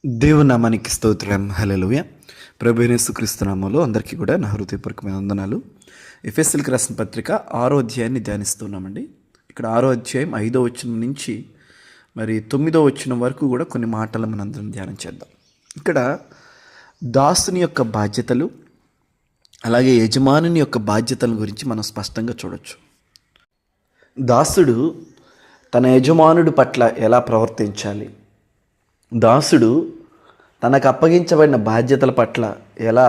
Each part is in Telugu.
దేవుని నామానికి స్తోత్రం. హల్లెలూయా. ప్రభువైన యేసుక్రీస్తు నామములో అందరికీ కూడా నా హృదయపూర్వకమైన వందనాలు. ఎఫెసీయులకు రాసిన పత్రిక 6వ అధ్యాయాన్ని ధ్యానిస్తున్నామండి. ఇక్కడ 6వ అధ్యాయం 5వ వచనం నుంచి మరి 9వ వచనం వరకు కూడా కొన్ని మాటలు మనందరం ధ్యానం చేద్దాం. ఇక్కడ దాసుని యొక్క బాధ్యతలు అలాగే యజమానుని యొక్క బాధ్యతల గురించి మనం స్పష్టంగా చూడొచ్చు. దాసుడు తన యజమానుడి పట్ల ఎలా ప్రవర్తించాలి, దాసుడు తనకు అప్పగించబడిన బాధ్యతల పట్ల ఎలా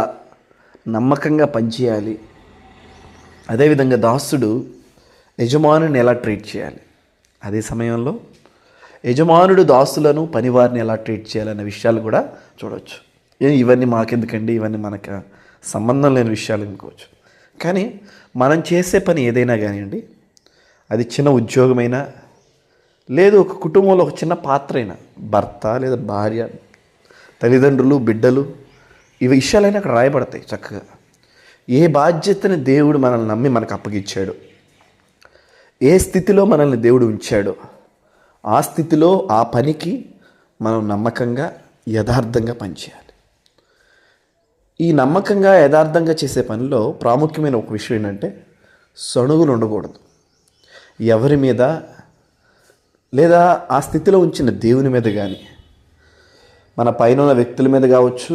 నమ్మకంగా పనిచేయాలి, అదేవిధంగా దాసుడు యజమానుని ఎలా ట్రీట్ చేయాలి, అదే సమయంలో యజమానుడు దాసులను పనివారిని ఎలా ట్రీట్ చేయాలనే విషయాలు కూడా చూడవచ్చు. ఇవన్నీ మాకెందుకండి, ఇవన్నీ మనకు సంబంధం లేని విషయాలు అనుకోవచ్చు. కానీ మనం చేసే పని ఏదైనా కానివ్వండి, అది చిన్న ఉద్యోగమైనా లేదు ఒక కుటుంబంలో ఒక చిన్న పాత్ర అయినా, భర్త లేదా భార్య, తల్లిదండ్రులు, బిడ్డలు, ఈ విషయాలైనా అక్కడ రాయబడతాయి చక్కగా. ఏ బాధ్యతని దేవుడు మనల్ని నమ్మి మనకు అప్పగించాడు, ఏ స్థితిలో మనల్ని దేవుడు ఉంచాడో ఆ స్థితిలో ఆ పనికి మనం నమ్మకంగా యథార్థంగా పనిచేయాలి. ఈ నమ్మకంగా యథార్థంగా చేసే పనిలో ప్రాముఖ్యమైన ఒక విషయం ఏంటంటే సణుగులు ఉండకూడదు. ఎవరి మీద లేదా ఆ స్థితిలో ఉంచిన దేవుని మీద కానీ, మన పైన ఉన్న వ్యక్తుల మీద కావచ్చు,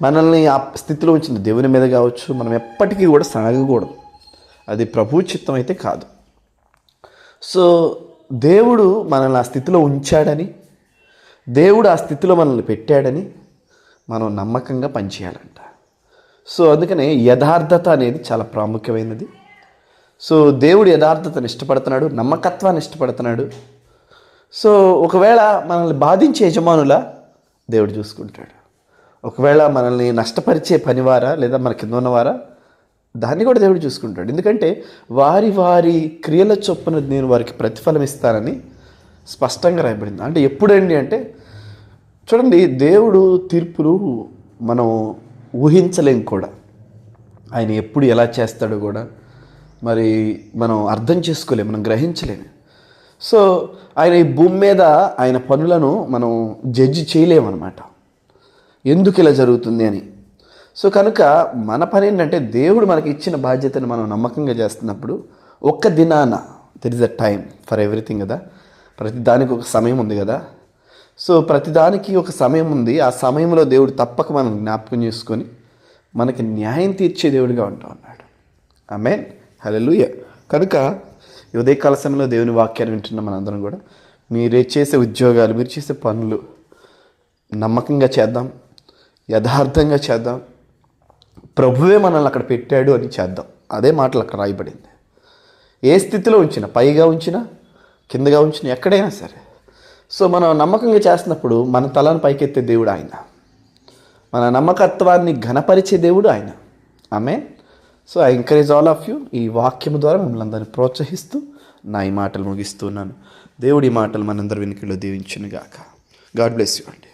మనల్ని ఆ స్థితిలో ఉంచిన దేవుని మీద కావచ్చు, మనం ఎప్పటికీ కూడా సాగకూడదు. అది ప్రభు చిత్తం అయితే కాదు. సో దేవుడు మనల్ని ఆ స్థితిలో ఉంచాడని, దేవుడు ఆ స్థితిలో మనల్ని పెట్టాడని మనం నమ్మకంగా పనిచేయాలంట. సో అందుకనే యథార్థత అనేది చాలా ప్రాముఖ్యమైనది. సో దేవుడు యథార్థతను ఇష్టపడుతున్నాడు, నమ్మకత్వాన్ని ఇష్టపడుతున్నాడు. సో ఒకవేళ మనల్ని బాధించే యజమానులా దేవుడు చూసుకుంటాడు, ఒకవేళ మనల్ని నష్టపరిచే పనివారా లేదా మన కింద ఉన్నవారా దాన్ని కూడా దేవుడు చూసుకుంటాడు. ఎందుకంటే వారి వారి క్రియల చొప్పున నేను వారికి ప్రతిఫలం ఇస్తానని స్పష్టంగా రాయబడింది. అంటే ఎప్పుడండి అంటే చూడండి, దేవుడు తీర్పులు మనం ఊహించలేం కూడా. ఆయన ఎప్పుడు ఎలా చేస్తాడో కూడా మరి మనం అర్థం చేసుకోలేము, మనం గ్రహించలేము. సో ఆయన ఈ భూమి మీద ఆయన పనులను మనం జడ్జి చేయలేమన్నమాట, ఎందుకు ఇలా జరుగుతుంది అని. సో కనుక మన పని ఏంటంటే దేవుడు మనకి ఇచ్చిన బాధ్యతను మనం నమ్మకంగా చేస్తున్నప్పుడు ఒక్క దినాన there is a time for everything కదా, ప్రతిదానికి ఒక సమయం ఉంది కదా. సో ప్రతిదానికి ఒక సమయం ఉంది. ఆ సమయంలో దేవుడు తప్పక మనం జ్ఞాపకం చేసుకొని మనకి న్యాయం తీర్చే దేవుడిగా ఉంటా ఉన్నాడు. ఆమేన్, హల్లెలూయా. కనుక ఈ ఉదయకాల సమయంలో దేవుని వాక్యాన్ని వింటున్న మనందరం కూడా మీరు చేసే ఉద్యోగాలు, మీరు చేసే పనులు నమ్మకంగా చేద్దాం, యథార్థంగా చేద్దాం. ప్రభువే మనల్ని అక్కడ పెట్టాడు అని చేద్దాం. అదే మాటలు అక్కడ రాయబడింది. ఏ స్థితిలో ఉంచినా, పైగా ఉంచినా కిందగా ఉంచినా, ఎక్కడైనా సరే. సో మనం నమ్మకంగా చేస్తున్నప్పుడు మన తలను పైకెత్తే దేవుడు ఆయన, మన నమ్మకత్వాన్ని ఘనపరిచే దేవుడు ఆయన. Amen. So I encourage all of you. ఈ వాక్యం ద్వారా మిమ్మల్ని అందరినీ ప్రోత్సహిస్తూ నా ఈ మాటలు ముగిస్తున్నాను. దేవుడి మాటలు మనందరి వెనుకలో దీవించును గాక. గాడ్ బ్లెస్ యూ అండి.